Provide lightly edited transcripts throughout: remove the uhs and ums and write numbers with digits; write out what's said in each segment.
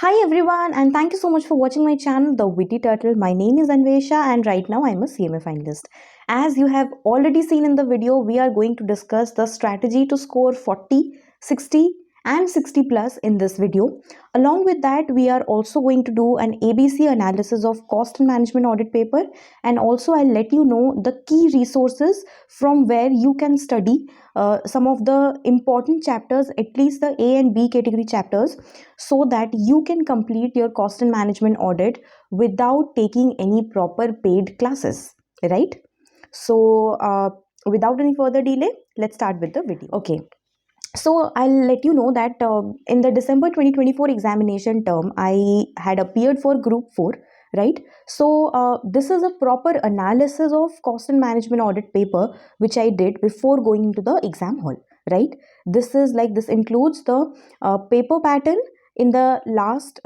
Hi everyone, and thank you so much for watching my channel, The Witty Turtle. My name is Anvesha, and right now I'm a CMA finalist. As you have already seen in the video, we are going to discuss the strategy to score 40, 60, and 60 plus in this video. Along with that, we are also going to do an ABC analysis of cost and management audit paper, and also I'll let you know the key resources from where you can study some of the important chapters, at least the A and B category chapters, so that you can complete your cost and management audit without taking any proper paid classes, right? So without any further delay, let's start with the video. Okay, so I'll let you know that in the December 2024 examination term, I had appeared for Group 4, right? So this is a proper analysis of cost and management audit paper which I did before going into the exam hall, right? This includes the paper pattern in the last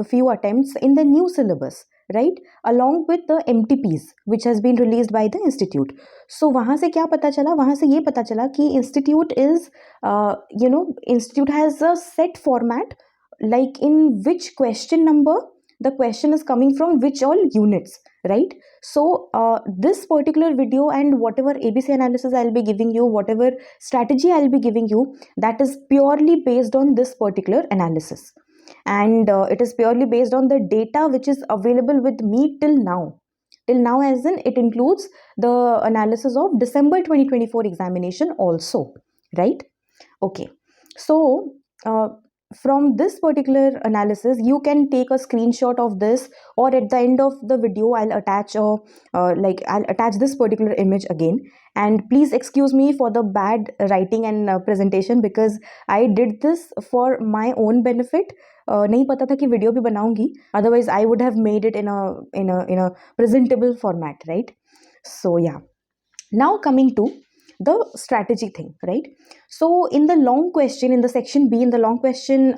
few attempts in the new syllabus, right? Along with the MTPs which has been released by the institute. So वहाँ से क्या पता चला, वहाँ से ये पता चला कि institute is institute has a set format, like in which question number the question is coming from, which all units, right? So this particular video and whatever ABC analysis I'll be giving you, whatever strategy I'll be giving you, that is purely based on this particular analysis, and it is purely based on the data which is available with me till now, as in it includes the analysis of December 2024 examination also, right? Okay, so from this particular analysis, you can take a screenshot of this, or at the end of the video, I'll attach this particular image again. And please excuse me for the bad writing and presentation, because I did this for my own benefit. नहीं पता था कि video भी बनाऊंगी, otherwise I would have made it in a presentable format, right? So yeah, now coming to the strategy thing, right? So in the long question, in the section B, in the long question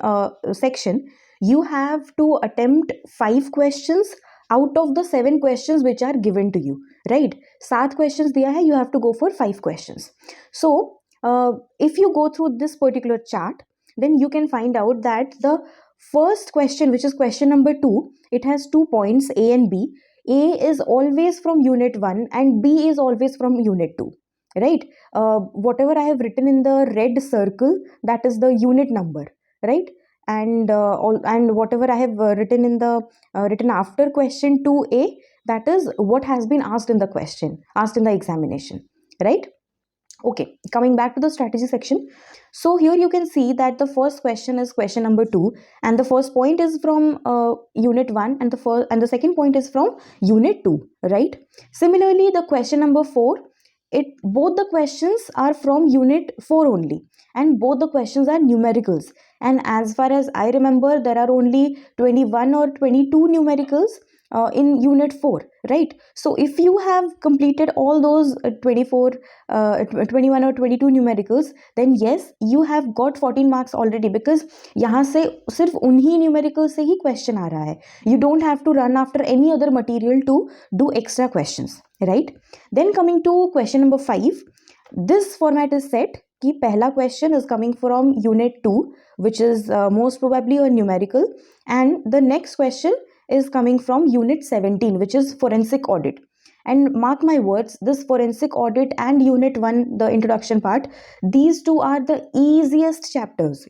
section, you have to attempt 5 questions out of the 7 questions which are given to you, right? 7 questions diya hai, you have to go for 5 questions. So if you go through this particular chart, then you can find out that the first question, which is question number 2, it has 2 points, A and B. A is always from unit 1 and B is always from unit 2, right? Whatever I have written in the red circle, that is the unit number, right? And whatever I have written in the written after question 2A, that is what has been asked in the question, asked in the examination, right? Okay, coming back to the strategy section. So here you can see that the first question is question number 2, and the first point is from unit 1, and the second point is from unit 2, right? Similarly, the question number 4, both the questions are from unit 4 only, and both the questions are numericals. And as far as I remember, there are only 21 or 22 numericals in unit 4, right? So if you have completed all those 21 or 22 numericals, then yes, you have got 14 marks already, because यहाँ से सिर्फ उन्हीं numericals से ही question आ रहा है. You don't have to run after any other material to do extra questions, right? Then coming to question number 5, this format is set कि पहला question is coming from unit 2, which is most probably a numerical, and the next question is coming from unit 17, which is forensic audit. And mark my words, this forensic audit and unit 1, the introduction part, these two are the easiest chapters,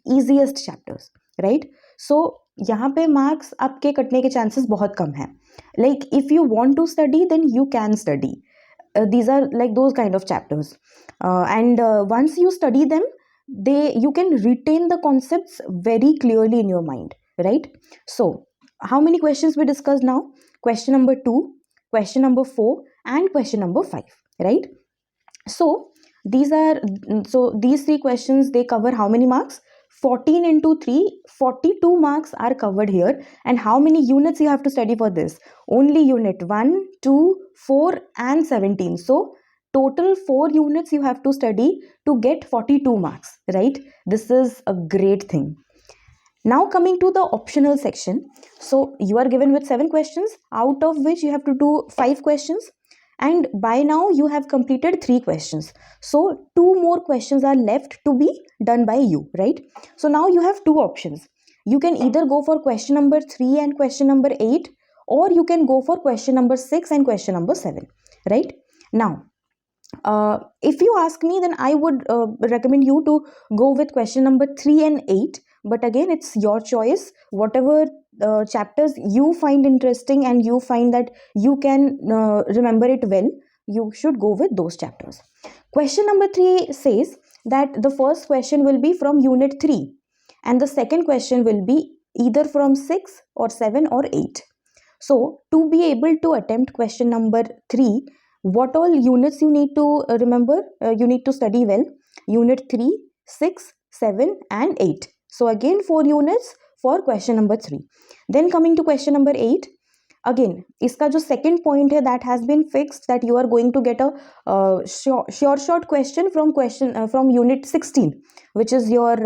right? So यहाँ पे marks आपके कटने के chances बहुत कम हैं. Like if you want to study, then you can study. These are like those kind of chapters, and once you study them, you can retain the concepts very clearly in your mind, right? So how many questions we discussed now? Question number 2, question number 4, and question number 5, right? So these 3 questions, they cover how many marks? 14 into 3, 42 marks are covered here. And how many units you have to study for this? Only unit 1, 2, 4 and 17. So total 4 units you have to study to get 42 marks, right? This is a great thing. Now coming to the optional section. So you are given with 7 questions, out of which you have to do 5 questions. And by now you have completed 3 questions. So 2 more questions are left to be done by you, right? So now you have 2 options. you can either go for question number 3 and question number 8, or you can go for question number 6 and question number 7, right? Now, if you ask me, then I would recommend you to go with question number 3 and 8. But again, it's your choice. Whatever chapters you find interesting and you find that you can remember it well, you should go with those chapters. Question number 3 says that the first question will be from unit 3, and the second question will be either from 6 or 7 or 8. So to be able to attempt question number 3, what all units you need to remember, you need to study well: unit 3, 6, 7 and 8. So again 4 units for question number 3. Then coming to question number 8, again इसका जो second point है, that has been fixed, that you are going to get a short question from unit 16, which is your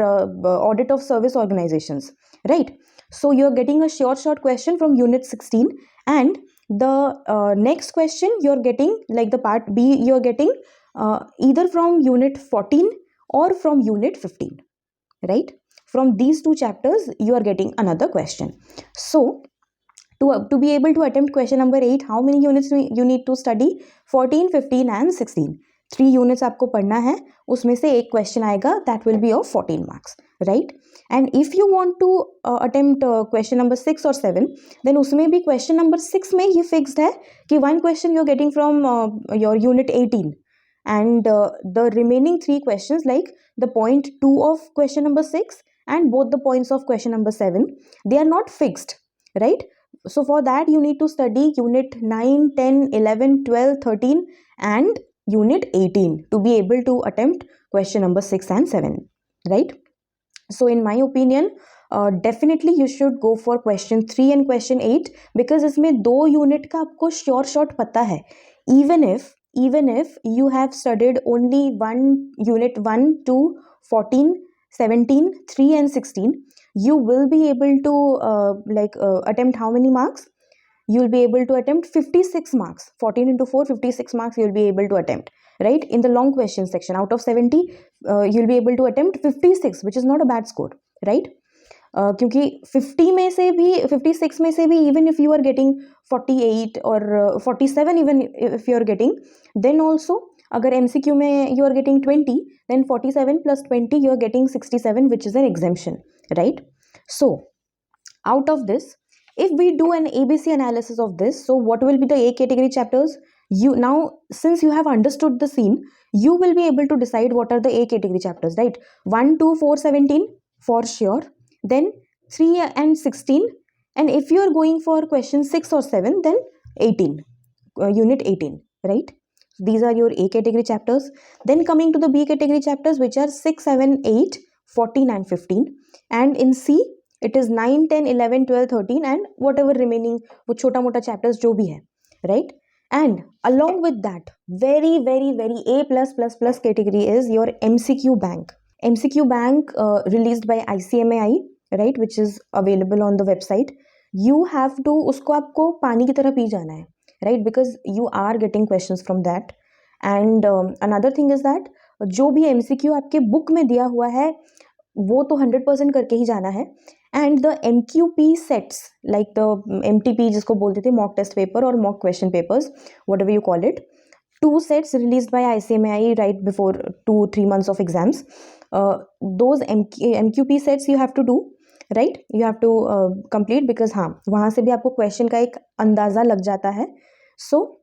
audit of service organizations, right? So you're getting a short question from unit 16, and the next question you're getting, like the part B, you're getting either from unit 14 or from unit 15, right? From these two chapters you are getting another question. So to be able to attempt question number 8, how many units you need to study? 14, 15 and 16. 3 units आपको पढ़ना है, उसमें से एक question आएगा, that will be of 14 marks, right? And if you want to attempt question number 6 or 7, then उसमें भी question number 6 में ये fixed है कि one question you're getting from your unit 18, and the remaining 3 questions, like the point 2 of question number 6 and both the points of question number 7, they are not fixed, right? So for that you need to study unit 9, 10, 11, 12, 13 and unit 18 to be able to attempt question number 6 and 7, right? So in my opinion, definitely you should go for question 3 and question 8, because इसमें 2 unit का आपको short पता है. Even if you have studied only unit 1 to 14, 17, 3 and 16, you will be able to attempt how many marks? You will be able to attempt 56 marks. 14 into 4, 56 marks you will be able to attempt, right? In the long question section, out of 70, you will be able to attempt 56, which is not a bad score, right? क्योंकि 50 में से भी, 56 में से भी, even if you are getting 48 or 47, even if you are getting, then also अगर MCQ में you are getting 20, then 47 plus 20 you are getting 67, which is an exemption, right? So out of this, if we do an ABC analysis of this, so what will be the A category chapters? You now, since you have understood the scene, you will be able to decide what are the A category chapters, right? 1, 2, 4, 17 for sure, then 3 and 16, and if you are going for question 6 or 7, then 18, unit 18, right? These are your A category chapters. Then coming to the B category chapters, which are 6, 7, 8, 14 and 15, and in C it is 9, 10, 11, 12, 13 and whatever remaining वो छोटा मोटा chapters जो भी है, right? And along with that, very A+++ category is your MCQ bank. MCQ bank released by ICMAI, right, which is available on the website. You have to, उसको आपको पानी की तरह पी जाना है, right, because you are getting questions from that. And another thing is that जो भी MCQ आपके book में दिया हुआ है वो तो 100% करके ही जाना है. And the MQP sets, like the MTP जिसको बोलते थे, mock test paper or mock question papers, whatever you call it, 2 sets released by ICMAI right before 2-3 months of exams. Those MQP sets you have to do, right? You have to complete, because हाँ वहाँ से भी आपको question का एक अंदाज़ा लग जाता है. So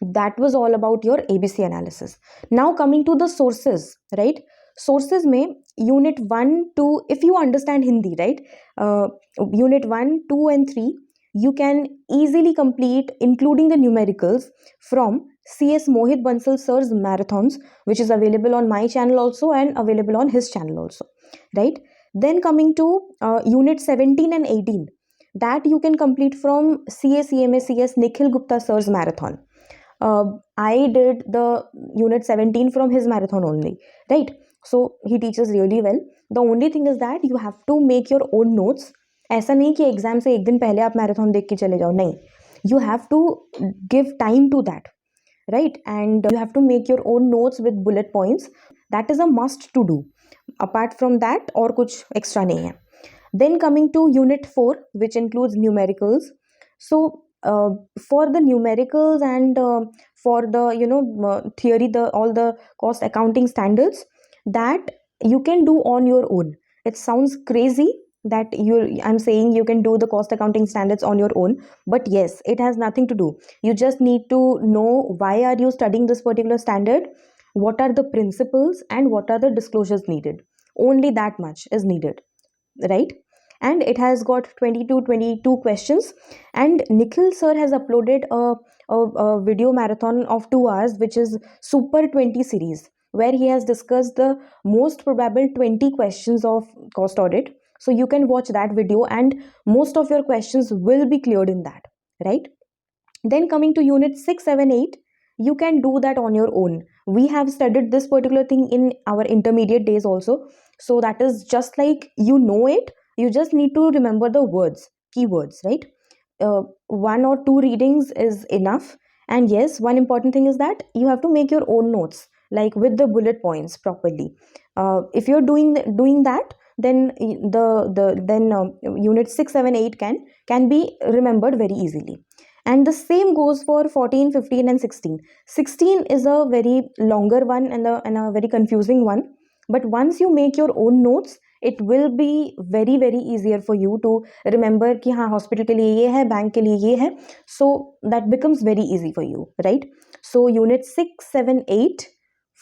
that was all about your ABC analysis. Now coming to the sources, right? Sources में unit 1, 2, if you understand Hindi, right, unit 1, 2 and 3 you can easily complete, including the numericals, from CS Mohit Bansal sir's marathons, which is available on my channel also and available on his channel also, right? Then coming to unit 17 and 18, that you can complete from CS Nikhil Gupta sir's marathon. I did the unit 17 from his marathon only, right? So he teaches really well. The only thing is that you have to make your own notes. ऐसा नहीं कि exam से एक दिन पहले आप marathon देख के चले जाओ, नहीं. You have to give time to that, right? And you have to make your own notes with bullet points. That is a must to do. Apart from that और कुछ extra नहीं है. Then coming to unit 4, which includes numericals. So for the numericals and for the theory, the all the cost accounting standards, that you can do on your own. It sounds crazy that I'm saying you can do the cost accounting standards on your own, but yes, it has nothing to do. You just need to know why are you studying this particular standard, what are the principles, and what are the disclosures needed. Only that much is needed, right? And it has got 22 questions. And Nikhil sir has uploaded a video marathon of 2 hours, which is Super 20 series, where he has discussed the most probable 20 questions of cost audit. So you can watch that video, and most of your questions will be cleared in that, right? Then coming to unit 6, 7, 8, you can do that on your own. We have studied this particular thing in our intermediate days also. So that is just like you know it. You just need to remember the words, keywords, right? One or two readings is enough. And yes, one important thing is that you have to make your own notes, like with the bullet points properly. If you're doing that, then unit 6, 7, 8 can be remembered very easily. And the same goes for 14, 15, and 16. 16 is a very longer one and a very confusing one, but once you make your own notes, it will be very very easier for you to remember कि हाँ hospital के लिए ये है, bank के लिए ये है. So that becomes very easy for you, right? So unit 6, 7, 8,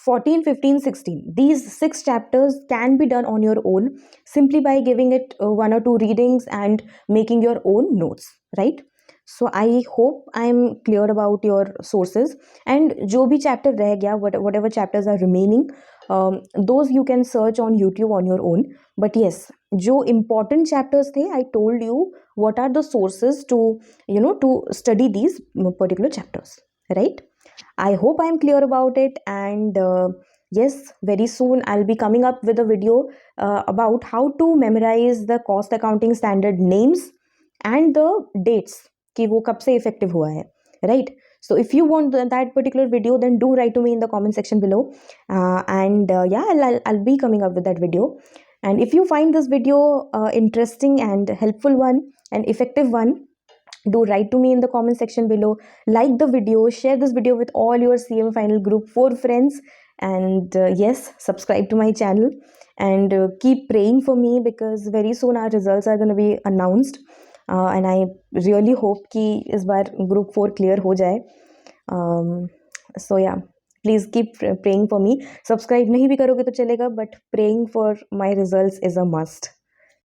14, 15, 16, these 6 chapters can be done on your own simply by giving it one or two readings and making your own notes, right? So I hope I'm clear about your sources. And जो भी chapter रह गया, whatever chapters are remaining, those you can search on YouTube on your own. But yes, जो important chapters थे, I told you what are the sources to to study these particular chapters, right? I hope I'm clear about it. And yes, very soon I'll be coming up with a video about how to memorize the cost accounting standard names and the dates कि वो कब से effective हुआ है, right? So if you want that particular video, then do write to me in the comment section below. And yeah, I'll be coming up with that video. And if you find this video interesting and helpful one and effective one, do write to me in the comment section below. Like the video, share this video with all your CM Final Group 4 friends, and yes, subscribe to my channel. And keep praying for me, because very soon our results are going to be announced. And I really hope कि इस बार group 4 clear हो जाए. So yeah, please keep praying for me. Subscribe नहीं भी करोगे तो चलेगा, but praying for my results is a must.